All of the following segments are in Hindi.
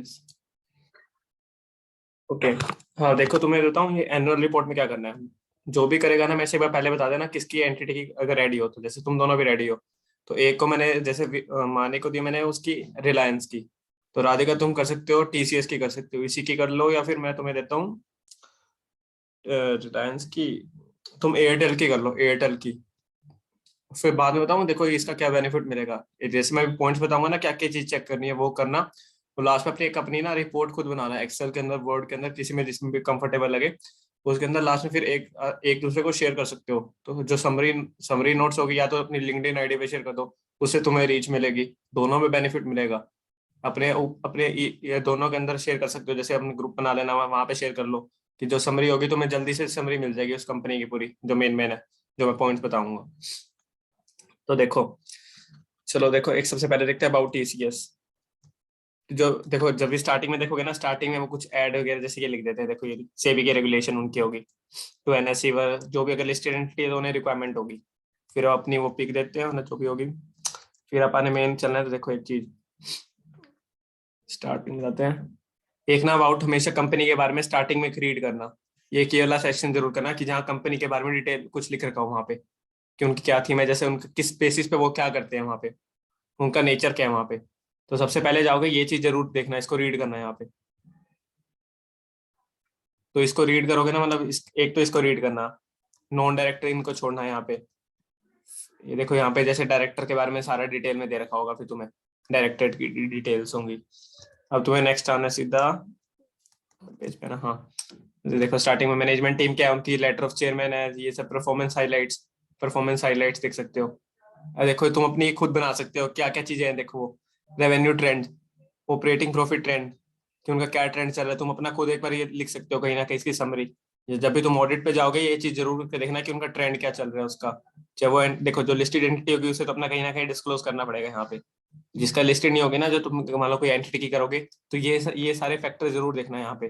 Yes okay. हाँ देखो, तुम्हें देता हूँ ये एनुअल रिपोर्ट में क्या करना है। जो भी करेगा ना, मैं से एक बार पहले बता देना किसकी एंटिटी की अगर रेडी हो, तो जैसे तुम दोनों भी रेडी हो, तो एक को मैंने जैसे माने को दी मैंने उसकी रिलायंस की, तो राधिका तुम कर सकते हो टीसीएस की, कर सकते हो इसी की कर लो, या फिर मैं तुम्हें देता हूँ रिलायंस की, तुम एयरटेल की कर लो, एयरटेल की। फिर बाद में बताऊँ देखो इसका क्या बेनिफिट मिलेगा, जैसे मैं पॉइंट्स बताऊंगा ना क्या क्या चीज चेक करनी है वो करना। तो लास्ट में अपनी एक अपनी ना रिपोर्ट खुद बनाना है, एक्सेल के अंदर, वर्ड के अंदर, किसी में जिसमें भी कंफर्टेबल लगे। उसके अंदर लास्ट में फिर एक दूसरे को शेयर कर सकते हो। तो जो समरी समरी नोट्स होगी या तो अपनी लिंक्डइन आईडी पे शेयर कर दो, उससे तुम्हें रीच मिलेगी, दोनों में बेनिफिट मिलेगा। अपने अपने ये दोनों के अंदर शेयर कर सकते हो, जैसे अपने ग्रुप बना लेना, वहां पे शेयर कर लो कि जो समरी होगी तुम्हें जल्दी से समरी मिल जाएगी उस कंपनी की पूरी, जो मेन मेन है, जो मैं पॉइंट्स बताऊंगा। तो देखो, चलो देखो एक सबसे पहले देखते हैं अबाउट टीसीएस। जो देखो जब भी स्टार्टिंग में देखोगे ना, स्टार्टिंग में वो कुछ ऐड वगैरह जैसे ये लिख देते हैं, देखो ये सेबी की रेगुलेशन उनकी होगी, तो एनएससी जो भी अगर लिस्टेड एंटिटी है तो उन्हें रिक्वायरमेंट होगी, फिर वो अपनी वो पिक देते हैं ना जो भी होगी। फिर अपने मेन चलना है, तो देखो एक चीज स्टार्टिंग में जाते हैं, एक ना अबाउट हमेशा कंपनी के बारे में स्टार्टिंग में रीड करना। ये की वाला सेक्शन जरूर करना कि जहाँ कंपनी के बारे में डिटेल कुछ लिख रखा हो वहाँ पे, कि उनकी क्या थीम है, जैसे उनका किस बेसिस पे वो क्या करते हैं वहाँ पे, उनका नेचर क्या है वहाँ पे। तो सबसे पहले जाओगे ये चीज जरूर देखना, इसको रीड करना है यहाँ पे। तो इसको रीड करोगे ना, मतलब एक तो इसको रीड करना, नॉन डायरेक्टर इनको छोड़ना है यहाँ पे। ये देखो यहाँ पे जैसे डायरेक्टर के बारे में सारा डिटेल में दे रखा होगा, फिर तुम्हें डायरेक्टर की डिटेल्स होंगी। अब तुम्हें नेक्स्ट आना सीधा पेज पे ना, हाँ। देखो स्टार्टिंग में मैनेजमेंट टीम क्या है उनकी, लेटर ऑफ चेयरमैन है, ये सब परफॉर्मेंस हाइलाइट्स देख सकते हो। अब देखो तुम अपनी खुद बना सकते हो क्या क्या चीजें हैं, देखो revenue trend, operating profit trend, कि उनका क्या ट्रेंड चल रहा है, तुम अपना खुद एक बार ये लिख सकते हो कहीं ना कहीं इसकी समरी। जब भी तुम ऑडिट पे जाओगे ये चीज जरूर करके देखना कि उनका ट्रेंड क्या चल रहा है उसका। चाहे वो देखो जो लिस्टेड एंटिटी होगी उसे तो अपना कहीं ना कहीं डिस्क्लोज करना पड़ेगा यहाँ पे। जिसका लिस्टेड नहीं होगी ना, जो तुम मान लो कोई एंटिटी की करोगे, तो ये सारे फैक्टर जरूर देखना है यहाँ पे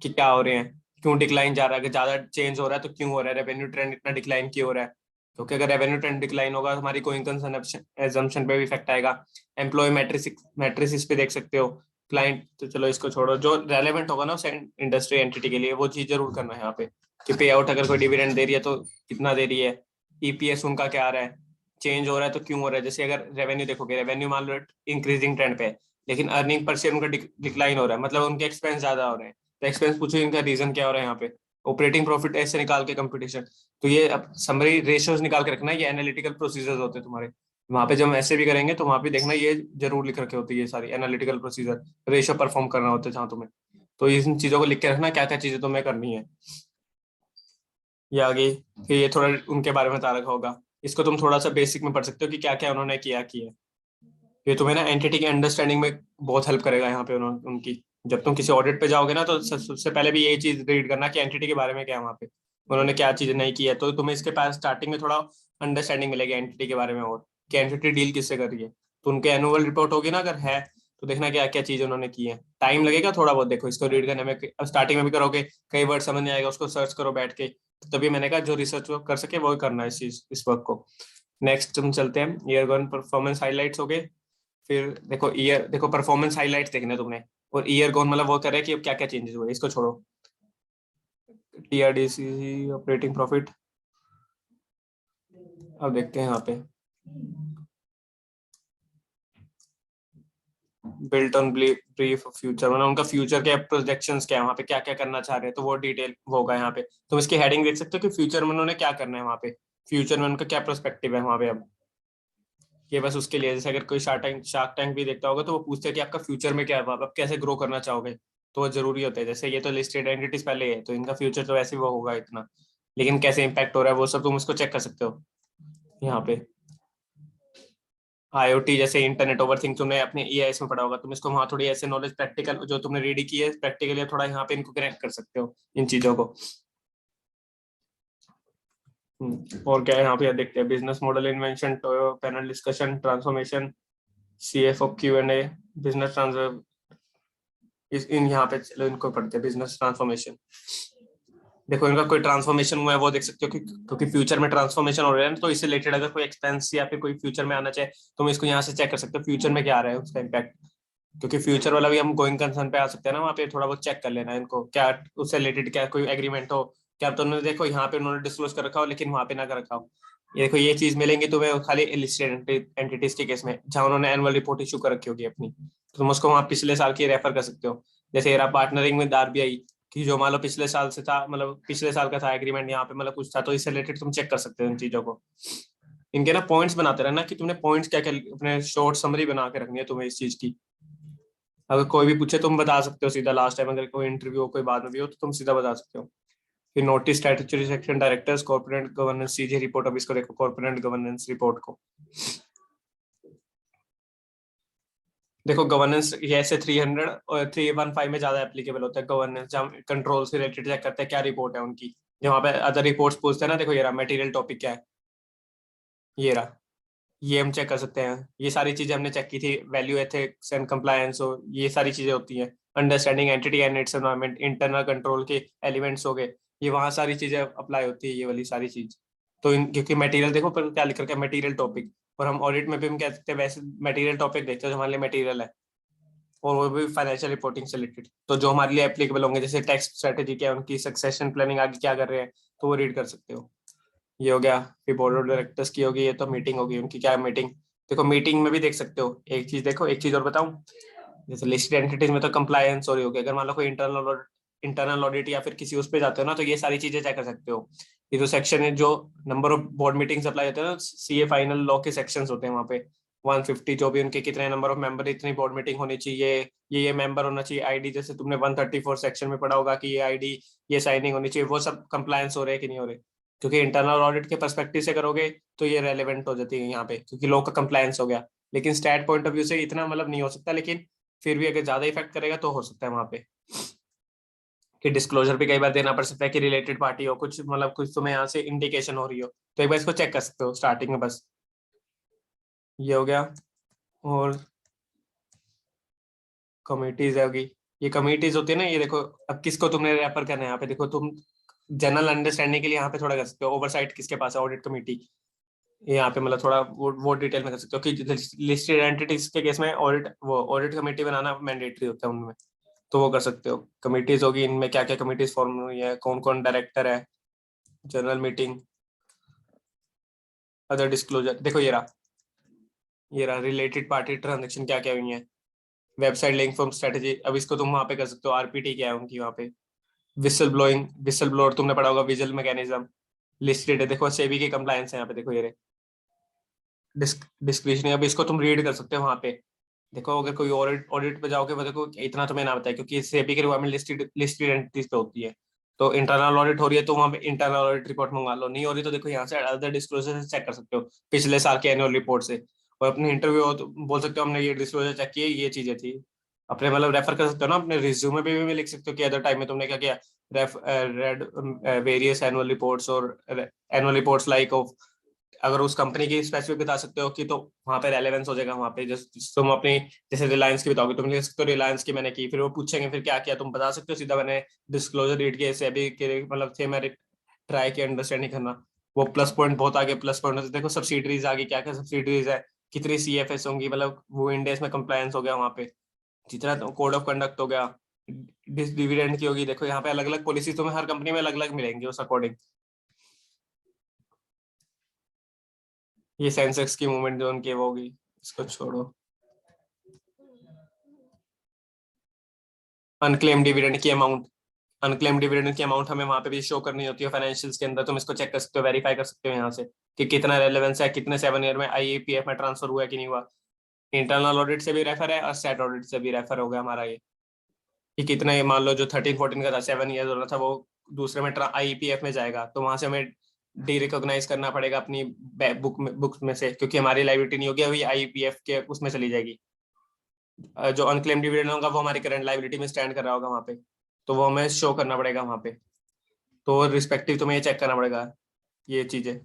कि क्या हो रहे हैं, क्यों डिक्लाइन जा रहा है, अगर ज्यादा चेंज हो रहा है तो क्यों हो रहा है, रेवेन्यू ट्रेंड इतना डिक्लाइन क्यों हो रहा है। क्योंकि अगर रेवेन्यू ट्रेंड डिक्लाइन होगा हमारी कोई एजम्पशन पे भी इफेक्ट आएगा। एम्प्लॉय मैट्रिक्स पे देख सकते हो। क्लाइंट तो चलो इसको छोड़ो, जो रेलेवेंट होगा ना उस इंडस्ट्री एंटिटी के लिए वो चीज जरूर करना है यहाँ पे, कि पे आउट अगर कोई डिविडेंड दे रही है तो कितना दे रही है, ईपीएस उनका क्या आ रहा है, चेंज हो रहा है तो क्यों हो रहा है। जैसे अगर रेवेन्यू देखोगे, रेवेन्यू मान लो इंक्रीजिंग ट्रेंड पे है, लेकिन अर्निंग पर शेयर उनका डिक्लाइन हो रहा है, मतलब उनके एक्सपेंस ज्यादा हो रहे हैं, तो एक्सपेंस पूछो इनका रीजन क्या हो रहा है यहाँ पे। ऑपरेटिंग प्रॉफिट ऐसे निकाल के कंपटीशन, तो ये अब समरी रेशियोज निकाल के रखना, ये एनालिटिकल प्रोसीजर्स होते हैं तुम्हारे। वहां पे जब हम ऐसे भी करेंगे तो वहां पे देखना ये जरूर लिख रखे होते हैं, ये सारी एनालिटिकल प्रोसीजर, रेशियो परफॉर्म करना होता है जहाँ तुम्हें। तो इन चीजों को लिख के रखना क्या क्या चीजें तुम्हें करनी है। ये आगे फिर ये थोड़ा उनके बारे में बता रखा होगा, इसको तुम थोड़ा सा बेसिक में पढ़ सकते हो कि क्या क्या उन्होंने किया। ये तुम्हें ना एंटिटी की अंडरस्टैंडिंग में बहुत हेल्प करेगा यहाँ पे उन्होंने उनकी। जब तुम किसी ऑडिट पे जाओगे ना, तो सबसे पहले भी यही चीज रीड करना कि एंटिटी के बारे में क्या है वहाँ पे, उन्होंने क्या चीजें नहीं की है, तो तुम्हें इसके पास स्टार्टिंग में थोड़ा अंडरस्टैंडिंग मिलेगी एंटिटी के बारे में, और कि एंटिटी डील किससे कर रही है। तो उनके एनुअल रिपोर्ट होगी ना अगर है, तो देखना क्या क्या चीजें उन्होंने की है। टाइम लगेगा थोड़ा बहुत, देखो इसको रीड करने में, अब स्टार्टिंग में भी करोगे कई वर्ड समझ नहीं आएगा, उसको सर्च करो बैठ के। तो तभी मैंने कहा जो रिसर्च वर्क कर सके वो ही करना है इस वर्क को। नेक्स्ट हम चलते हैं, ईयर वन परफॉर्मेंस हाइलाइट्स हो गए। फिर देखो ईयर, देखो परफॉर्मेंस हाइलाइट्स देखने तुमने, और ईयर कौन मतलब वो करे कि अब क्या क्या चेंजेस हुए, इसको छोड़ो। टीआरडीसी ऑपरेटिंग प्रॉफिट, अब देखते हैं यहाँ पे बिल्ट ऑन ब्रीफ फ्यूचर, मतलब उनका फ्यूचर के प्रोजेक्शंस क्या है, वहाँ पे क्या क्या करना चाह रहे हैं, तो वो डिटेल वो होगा यहाँ पे। तुम इसकी हेडिंग देख सकते हो कि फ्यूचर में उन्होंने क्या करना है वहाँ पे, फ्यूचर में उनका क्या पर्सपेक्टिव है वहाँ पे। अब ये बस उसके लिए, जैसे अगर कोई शार्क टैंक भी देखता होगा तो वो पूछते हैं कि आपका फ्यूचर में क्या है, आप कैसे ग्रो करना चाहोगे। तो वो जरूरी होता है, जैसे ये तो लिस्टेड एंटिटीज पहले है तो इनका फ्यूचर तो वैसे ही वो होगा इतना, लेकिन कैसे इम्पैक्ट हो रहा है वो सब तुम उसको चेक कर सकते हो यहाँ पे। आईओटी जैसे इंटरनेट ओवर थिंग तुमने अपने ईआईएस में पढ़ा होगा, तुम इसको वहाँ थोड़ी ऐसे नॉलेज प्रैक्टिकल जो तुमने रीड की है प्रैक्टिकली थोड़ा यहाँ पे इनको कनेक्ट कर सकते हो इन चीजों को। और क्या है यहाँ पे देखते हैं, business model invention, panel discussion, transformation, CFO Q and A, business transfer, इस इन यहाँ पे चलो इनको पढ़ते हैं, बिजनेस ट्रांसफॉर्मेशन। देखो इनका कोई ट्रांसफॉर्मेशन हुआ है वो देख सकते हो कि क्योंकि फ्यूचर में ट्रांसफॉर्मेशन हो रहा है ना, तो इससे रिलेटेड अगर कोई एक्सपेंस या फिर कोई फ्यूचर में आना चाहे तो हम इसको यहाँ से चेक कर सकते हो फ्यूचर में क्या आ रहा है उसका इम्पैक्ट। क्योंकि फ्यूचर वाला भी हम गोइंग कंसर्न पे आ सकते हैं ना, वहाँ पे थोड़ा बहुत चेक कर लेना है इनको, क्या उससे रिलेटेड क्या कोई एग्रीमेंट हो, क्या तो उन्होंने देखो यहाँ पे उन्होंने डिस्क्लोज कर रखा हो लेकिन वहाँ पे ना कर रखा हो। ये देखो ये चीज मिलेंगी तुम्हें खाली लिस्टेड एंटिटीज के केस में, जहाँ उन्होंने एनुअल रिपोर्ट इशू कर रखी होगी अपनी, तो तुम उसको वहाँ पिछले साल की रेफर कर सकते हो। जैसे ये पार्टनरिंग विद आरबीआई कि जो मान लो पिछले साल से था, मतलब पिछले साल का था एग्रीमेंट, यहाँ पे मतलब कुछ था, तो इससे रिलेटेड तुम चेक कर सकते हो इन चीजों को। इनके ना पॉइंट्स बनाते रहना कि तुमने पॉइंट्स क्या क्या अपने शॉर्ट समरी बना के रखनी है तुम्हें इस चीज की। अगर कोई भी पूछे तुम बता सकते हो सीधा, लास्ट टाइम अगर कोई इंटरव्यू हो कोई बाद में भी हो तो तुम सीधा बता सकते हो। फिर notice statutory section directors corporate governance CG report, अब इसको देखो कॉर्पोरेट गवर्नेंस रिपोर्ट को देखो। गवर्नेंस ये ऐसे 300 और 315 में ज्यादा एप्लीकेबल होता है गवर्नेंस, जहाँ कंट्रोल से रिलेटेड चेक करते हैं क्या रिपोर्ट है उनकी। जो वहाँ पे अदर रिपोर्ट्स पूछते हैं ना, देखो ये रहा मटेरियल टॉपिक क्या है, ये रहा, ये हम चेक कर सकते हैं। ये सारी चीजें हमने चेक की थी, वैल्यू एथिक्स एंड कंप्लायंस हो, ये सारी चीजें होती हैं। Understanding entity and it's environment, internal control के एलिमेंट्स हो गए, ये वहाँ सारी चीजें अप्लाई होती है, ये वाली सारी चीज। तो क्योंकि मटेरियल देखो पर क्या लिख रखा है, मटेरियल टॉपिक, और हम ऑडिट में भी हम कह सकते हैं वैसे मटेरियल टॉपिक देखते हैं जो हमारे लिए मटेरियल है, और वो भी फाइनेंशियल रिपोर्टिंग से रिलेटेड, तो जो हमारे लिए एप्लीकेबल होंगे, जैसे टैक्स स्ट्रेटेजी क्या है उनकी, सक्सेशन प्लानिंग आगे क्या कर रहे हैं, तो वो रीड कर सकते हो। ये हो गया। फिर बोर्ड ऑफ डायरेक्टर्स की होगी, ये तो मीटिंग होगी उनकी, क्या मीटिंग, देखो मीटिंग में भी देख सकते हो एक चीज। देखो एक चीज और बताऊं, जैसे लिस्टेड एंटिटीज में तो कंप्लायंस हो रही होगी, अगर मान लो कोई इंटरनल ऑडिट या फिर किसी उस पे जाते हो ना, तो ये सारी चीजें चेक कर सकते हो। ये जो सेक्शन है, जो number of board meetings apply होते हैं ना, सीए फाइनल लॉ के सेक्शंस होते हैं वहाँ पे 150, जो भी उनके कितने नंबर ऑफ मेंबर, इतनी बोर्ड मीटिंग होनी चाहिए, ये मेंबर होना चाहिए, आईडी जैसे तुमने 134 सेक्शन में पढ़ा होगा कि ये आईडी, ये साइनिंग होनी चाहिए, वो सब कंप्लायंस हो रहे हैं कि नहीं हो रहे। क्योंकि इंटरनल ऑडिट के पर्सपेक्टिव से करोगे तो ये रेलेवेंट हो जाती है यहाँ पे, क्योंकि लॉ का कंप्लायंस हो गया। लेकिन स्टैट पॉइंट ऑफ व्यू से इतना मतलब नहीं हो सकता, लेकिन फिर भी अगर ज्यादा इफेक्ट करेगा तो हो सकता है वहां पे, कि डिस्क्लोजर भी कई बार देना पड़ सकता है कि रिलेटेड पार्टी हो कुछ, मतलब कुछ तुम्हें यहाँ से इंडिकेशन हो रही हो, तो एक बार इसको चेक कर सकते हो स्टार्टिंग में बस। ये हो गया। और कमिटीज होगी, ये कमिटीज होती है ना, ये देखो अब किसको तुमने रेफर करना है यहाँ पे, देखो तुम जनरल अंडरस्टैंडिंग के लिए यहाँ पे थोड़ा कर सकते हो, ओवरसाइट किसके पास है, ऑडिट कमेटी, यहाँ पे मतलब थोड़ा वो डिटेल में कर सकते हो कि लिस्टेड एंटिटीज के केस में ऑडिट, वो ऑडिट कमेटी बनाना मैंडेटरी होता है उनमें, तो वो कर सकते हो। कमिटीज होगी, इनमें क्या क्या कमिटीज फॉर्म हुई है, कौन कौन डायरेक्टर है, जनरल मीटिंग, अदर डिस्क्लोजर, देखो ये रहा रिलेटेड पार्टी ट्रांजेक्शन क्या क्या हुई है, वेबसाइट लिंक फॉर्म स्ट्रेटेजी, अब इसको तुम वहां पे कर सकते हो, आरपीटी क्या है उनकी वहां पे, विसल ब्लोइंग, विसल ब्लोअर तुमने पढ़ा होगा, विजल मैकेनिज्म लिस्टेड है, देखो सेबी की कंप्लायंस है यहाँ पे, देखो ये डिस्क्रिप्शन, अब इसको तुम रीड कर सकते हो वहां पे। देखो अगर कोई ऑडिट ऑडिट पे जाओगे, वो देखो इतना तुम्हें ना बताया, क्योंकि सेबी की रिक्वायरमेंट लिस्टेड लिस्टेड एंटिटीज पे होती है। तो इंटरनल ऑडिट हो रही है तो वहां पे इंटरनल ऑडिट रिपोर्ट मंगा लो, नहीं हो रही तो देखो यहाँ से अदर डिस्क्लोजर से चेक कर सकते हो, पिछले साल के एनुअल रिपोर्ट से। और अपने इंटरव्यू हो तो बोल सकते हो हमने ये डिस्क्लोजर चेक किए, ये चीजें थी। अपने मतलब रेफर कर सकते हो ना, अपने रिज्यूमे भी लिख सकते हो कि अदर टाइम में तुमने क्या किया, रेफ रेड वेरियस एनुअल रिपोर्ट्स और एनुअल रिपोर्ट्स लाइक ऑफ, अगर उस कंपनी की स्पेसिफिक बता सकते हो कि, तो वहां पे रेलेवेंस हो जाएगा वहां पे। तुम अपनी जैसे रिलायंस की बताओगे, तुम लिख सकते हो रिलायंस की मैंने की, फिर वो पूछेंगे फिर क्या किया, तुम बता सकते हो सीधा मैंने डिस्क्लोजर रीड किए, सेबी के मतलब थे मेरे, ट्राई की अंडरस्टैंडिंग करना। वो प्लस पॉइंट बहुत आगे, प्लस पॉइंट देखो सब्सिडरीज आगे क्या क्या सब्सिडरीज है, कितनी सीएफएस होंगी, मतलब वो इंडेक्स में कंप्लायंस हो गया वहां पे, जितना कोड ऑफ कंडक्ट हो गया, डिविडेंड की होगी, देखो यहाँ पे अलग अलग पॉलिसी तुम्हें हर कंपनी में अलग अलग मिलेंगी उस अकॉर्डिंग। ये सेंसेक्स की मूवमेंट जो उनकी वो होगी, इसको छोड़ो। अनक्लेम डिविडेंड की अमाउंट, अनक्लेम डिविडेंड की अमाउंट हमें वहां पे भी शो करनी होती है फाइनेंशियल्स के अंदर, तुम इसको चेक कर सकते हो, वेरीफाई कर सकते हो यहाँ से कि कितना रेलेवेंस है, कितने 7 ईयर में आईईपीएफ में ट्रांसफर हुआ है कि नहीं हुआ। इंटरनल ऑडिट से भी रेफर है और स्टैट ऑडिट से भी रेफर हो गया हमारा ये, कि कितना ये मान लो जो 13-14 का था, 7 ईयर हो रहा था, वो दूसरे में आईईपीएफ में जाएगा, तो वहां से हमें डी रिकॉग्नाइज करना पड़ेगा अपनी बुक में से, क्योंकि हमारी लाइबिलिटी नहीं होगी, अभी आईईपीएफ के उसमें चली जाएगी। जो अनक्लेम डिविडेंड होगा वो हमारी करंट लाइबिलिटी में स्टैंड कर रहा होगा वहां पे, तो वो हमें शो करना पड़ेगा वहां पे। तो रिस्पेक्टिव तुम्हें ये चेक करना पड़ेगा ये चीजें,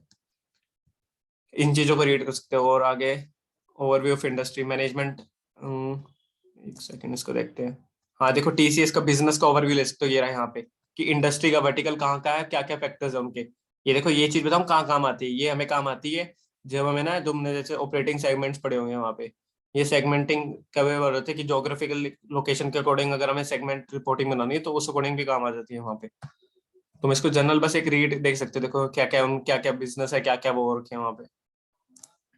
इन चीजों को रीड कर सकते हो। और आगे ओवरव्यू ऑफ इंडस्ट्री मैनेजमेंट, एक सेकंड इसको देखते हैं। हाँ देखो टीसीएस का बिजनेस का ओवरव्यू ले सकते हो, ये रहा यहाँ पे, कि इंडस्ट्री का वर्टिकल कहाँ का है, क्या क्या फैक्टर्स है उनके। ये देखो ये चीज बताऊँ कहाँ काम आती है, ये हमें काम आती है जब हमें ना, तुमने जैसे ऑपरेटिंग सेगमेंट्स पड़े होंगे वहाँ पे, ये सेगमेंटिंग कभी होती है कि जोग्राफिकल लोकेशन के अकॉर्डिंग अगर हमें सेगमेंट रिपोर्टिंग बनानी है तो उस अकॉर्डिंग भी काम आ जाती है वहाँ पे। तुम इसको जनरल बस एक रीड देख सकते हो, देखो क्या क्या बिजनेस है, क्या क्या वो वर्क है वहाँ पे।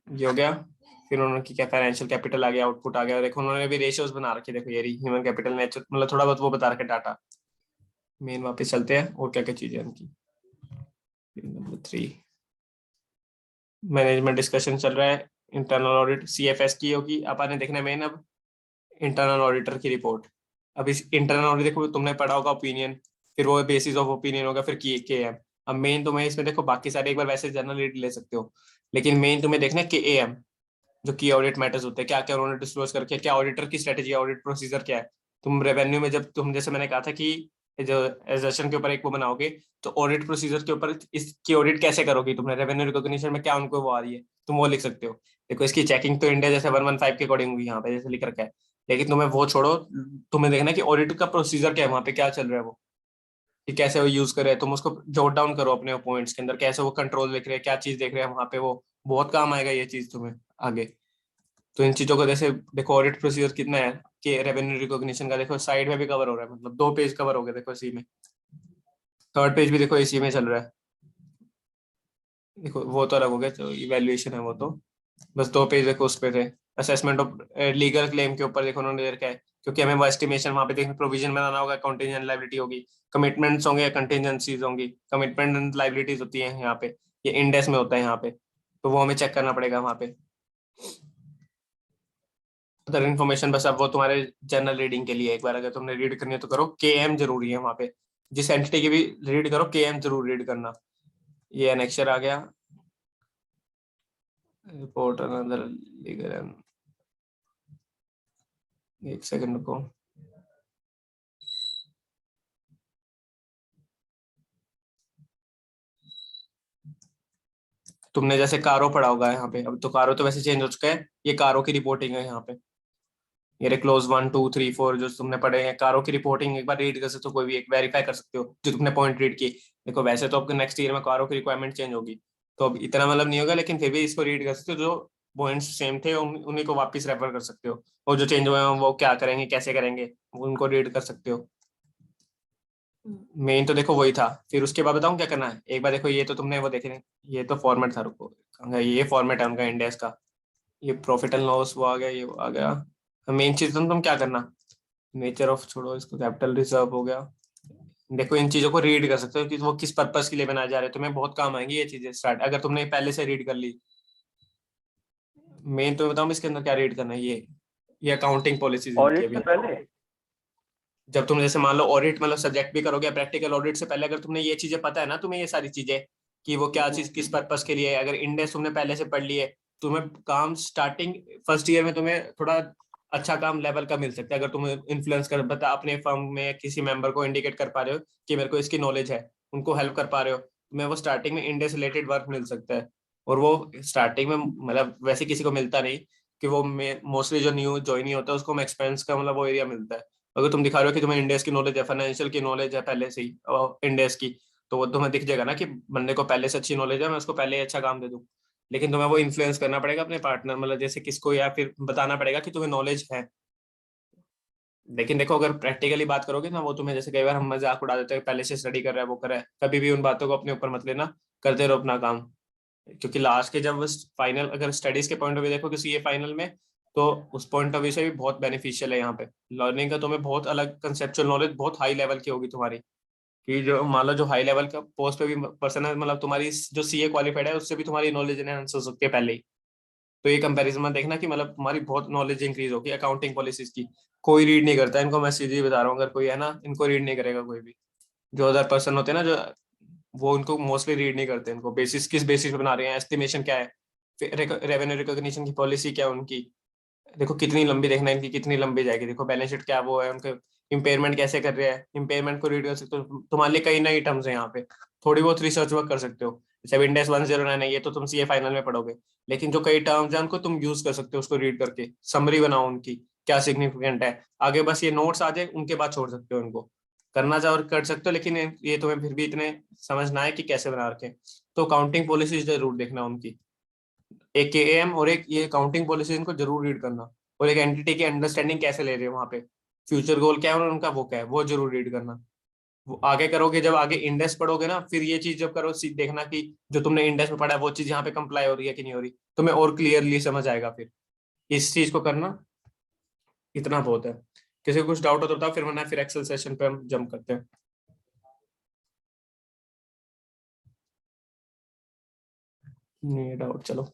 ये हो गया। फिर उन्होंने क्या फाइनेंशियल कैपिटल आ गया, आउटपुट आ गया, देखो उन्होंने भी रेशियोज बना रखे, देखो ये ह्यूमन कैपिटल नेचर, मतलब थोड़ा बहुत वो बता रखे डाटा। मेन वापस चलते हैं और क्या क्या चीजें हैं उनकी। नंबर 3 मैनेजमेंट डिस्कशन चल रहा है। इंटरनल ऑडिट CFS की होगी, अपन ने देखना मेन अब इंटरनल ऑडिटर की रिपोर्ट। अब इस इंटरनल ऑडिट देखो तुमने पढ़ा होगा ओपिनियन, फिर वो बेसिस ऑफ ओपिनियन होगा, फिर के एम। अब मेन तुम्हें इसमें देखो बाकी सारे एक बार वैसे जनरल रीड ले सकते हो, लेकिन मेन तुम्हें देखना है KAM, जो की ऑडिट मैटर्स होते हैं, क्या क्या उन्होंने डिस्क्लोज करके, क्या ऑडिटर की स्ट्रेटेजी, ऑडिट प्रोसीजर क्या है। तुम रेवेन्यू में जब तुम जैसे मैंने कहा था कि जो एजेशन के ऊपर एक वो बनाओगे, तो ऑडिट प्रोसीजर के ऊपर इसकी ऑडिट कैसे करोगी, तुमने रेवेन्यू रिकॉग्निशन में क्या उनको वो आ रही है, तुम वो लिख सकते हो। देखो इसकी चेकिंग तो इंडिया जैसे 115 के अकॉर्डिंग हुई यहाँ पे जैसे लिख रखा है, लेकिन तुम्हें वो छोड़ो, तुम्हें देखना कि ऑडिट का प्रोसीजर क्या है, वहाँ पे क्या चल रहा है वो, कि कैसे वो यूज करे, तुम उसको जॉट डाउन करो अपने पॉइंट्स के अंदर, कैसे वो कंट्रोल देख रहे हैं, क्या चीज देख रहे हैं वहाँ पे, वो बहुत काम आएगा ये चीज तुम्हें आगे। तो इन चीजों को जैसे देखो ऑडिट प्रोसीजर कितना है कि रेवेन्यू रिकॉग्निशन का देखो साइड में भी कवर हो रहा है, मतलब 2 पेज कवर हो गए देखो इसी में, थर्ड पेज भी देखो इसी में चल रहा है। देखो वो तो अलग हो गया, तो इवेल्युएशन है वो तो, बस 2 पेज देखो उस पे थे। असेसमेंट ऑफ लीगल क्लेम के ऊपर देखो उन्होंने दे रखा है, क्योंकि हमें वो एस्टिमेशन वहाँ पे देखो प्रोविजन बनाना होगा, कंटीजेंट लाइबिलिटी होगी, कमिटमेंट्स होंगे या कंटीजेंसीज होंगी, कमिटमेंट एंड लाइबिलिटीज होती है यहाँ पे, ये इंडेक्स में होता है यहाँ पे, तो वो हमें चेक करना पड़ेगा वहाँ पे। अदर इन्फॉर्मेशन बस अब वो तुम्हारे जनरल रीडिंग के लिए, एक बार अगर तुमने रीड करनी है तो करो, KM जरूरी है वहाँ पे, जिस एंटिटी की भी रीड करो KM जरूर रीड करना। ये एनेक्चर आ गया, रिपोर्ट अनदर लीगल, एक सेकंड को। तुमने जैसे कारो पढ़ा होगा यहाँ पे, अब तो कारो तो वैसे चेंज हो चुका है, ये कारो की रिपोर्टिंग है यहाँ पे, ये क्लोज 1 2 3 4 जो तुमने पढ़े हैं कारो की रिपोर्टिंग, एक बार रीड कर सकते हो, कोई भी एक वेरीफाई कर सकते हो जो तुमने पॉइंट रीड की। देखो वैसे तो आपके नेक्स्ट ईयर में कारो की रिक्वायरमेंट चेंज होगी, तो अब इतना मतलब नहीं होगा, लेकिन फिर भी इसको रीड कर सकते हो, जो पॉइंट्स सेम थे उन्हीं को वापस रेफर कर सकते हो, और जो चेंज हुए हैं वो क्या करेंगे कैसे करेंगे उनको रीड कर सकते हो। मेन तो देखो वही था, फिर उसके बाद बताऊं क्या करना है, एक बार देखो ये तो तुमने वो देखे, ये तो फॉर्मेट था, रुको ये फॉर्मेट है उनका इंडेक्स का, ये प्रॉफिट एंड लॉस वो आ गया, ये वो आ गया। मेन चीज तुम क्या करना, नेचर ऑफ छोड़ो इसको, कैपिटल रिजर्व हो गया। देखो इन चीजों को रीड कर सकते हो कि वो किस पर्पस के लिए बनाए जा रहे हैं, तुम्हें बहुत काम आएंगी ये चीजें स्टार्ट अगर तुमने पहले से रीड कर ली। मेन तो बताऊं इसके अंदर क्या रीड करना है, ये अकाउंटिंग पॉलिसीज इनकी ऑडिट अभी। से पहले। जब तुम जैसे मान लो ऑडिट मतलब सब्जेक्ट भी करोगे प्रैक्टिकल ऑडिट से पहले, अगर तुमने ये चीजें पता है ना तुम्हें, ये सारी चीजें कि वो क्या चीज किस पर्पस के लिए है, अगर इंडेक्स तुमने पहले से पढ़ लिए, तुम्हें काम स्टार्टिंग फर्स्ट ईयर में तुम्हें थोड़ा अच्छा काम लेवल का मिल सकता है, अगर तुम इन्फ्लुएंस कर बता अपने फर्म में किसी मेंबर को इंडिकेट कर पा रहे हो कि मेरे को इसकी नॉलेज है, उनको हेल्प कर पा रहे हो, तुम्हें वो स्टार्टिंग में इंडेक्स रिलेटेड वर्क मिल सकता है। और वो स्टार्टिंग में मतलब वैसे किसी को मिलता नहीं, कि वो मोस्टली जो न्यू ज्वाइन होता है उसको एक्सपेंस का मतलब वो एरिया मिलता है। अगर तुम दिखा रहे हो कि तुम्हें इंडेक्स की नॉलेज है, फाइनेंशियल की नॉलेज है पहले से ही इंडेक्स की, तो वो तुम्हें दिख जाएगा ना कि बंदे को पहले से अच्छी नॉलेज है, मैं उसको पहले ही अच्छा काम दे दूं। लेकिन तुम्हें वो इन्फ्लुएंस करना पड़ेगा अपने पार्टनर, मतलब जैसे किसको, या फिर बताना पड़ेगा कि तुम्हें नॉलेज है। लेकिन देखो अगर प्रैक्टिकली बात करोगे ना, वो तुम्हें जैसे कई बार हम मजाक उड़ा देते हैं पहले से स्टडी कर रहा है वो कर रहा है, कभी भी उन बातों को अपने ऊपर मत लेना, करते रहो अपना काम। क्योंकि लास्ट के जब फाइनल अगर स्टडीज के पॉइंट ऑफ व्यू देखो किसी ये फाइनल में, तो उस पॉइंट ऑफ व्यू से भी बहुत बेनिफिशियल है यहाँ पे। लर्निंग का तुम्हें बहुत अलग कंसेप्चुअल नॉलेज बहुत हाई लेवल की होगी तुम्हारी, कि जो मान लो जो हाई लेवल का पोस्ट पे भी पर्सन है, मतलब तुम्हारी जो CA क्वालिफाइड है उससे भी तुम्हारी नॉलेज एनहांस हो सकती है पहले ही। तो ये कंपैरिजन में देखना कि मतलब तुम्हारी बहुत नॉलेज इंक्रीज होगी अकाउंटिंग पॉलिसीज की। कोई रीड नहीं करता इनको, मैं सीधे बता रहा हूँ, अगर कोई है ना इनको रीड नहीं करेगा कोई भी, जो अदर पर्सन होते हैं ना जो, वो उनको मोस्टली रीड नहीं करते, इनको बेसिस किस बेसिस पे बना रहे हैं, एस्टिमेशन क्या है, रेवेन्यू रिकॉग्निशन की पॉलिसी क्या है उनकी, देखो कितनी लंबी, देखना इनकी कितनी लंबी जाएगी, देखो बैलेंस शीट क्या वो है उनके, इम्पेयरमेंट कैसे कर रहे हैं, इम्पेयरमेंट को रीड कर सकते हो, तुम्हारे लिए कई नई टर्म्स है यहाँ पे, थोड़ी बहुत रिसर्च वर्क कर सकते हो। जैसे इंडेक्स 109 है, ये तो तुम CA फाइनल में पढ़ोगे, लेकिन जो कई टर्म्स हैं उनको तुम यूज कर सकते हो, उसको रीड करके समरी बनाओ उनकी, क्या सिग्निफिकेंट है, आगे बस ये नोट्स आ जाए उनके बाद छोड़ सकते हो इनको, करना चाहो और कर सकते हो, लेकिन ये तुम्हें फिर भी इतने समझना है कि कैसे बना रखे। तो काउंटिंग पॉलिसीज जरूर देखना उनकी, एक KAM और एक ये काउंटिंग पॉलिसी, इनको जरूर रीड करना। और एक एंटिटी की अंडरस्टैंडिंग कैसे ले रहे हैं वहां पे, फ्यूचर गोल क्या है और उनका वो क्या है, वो जरूर रीड करना। वो आगे करोगे, जब आगे इंडेक्स पढ़ोगे ना, फिर ये चीज जब करो देखना कि जो तुमने इंडेक्स में पढ़ा है वो चीज यहाँ पे कंप्लाई हो रही है कि नहीं हो रही, तुम्हें और क्लियरली समझ आएगा। फिर इस चीज को करना, इतना बहुत है। किसी को कुछ डाउट हो तो बताओ, फिर वरना फिर एक्सेल सेशन पे हम जंप करते हैं। नहीं डाउट, चलो।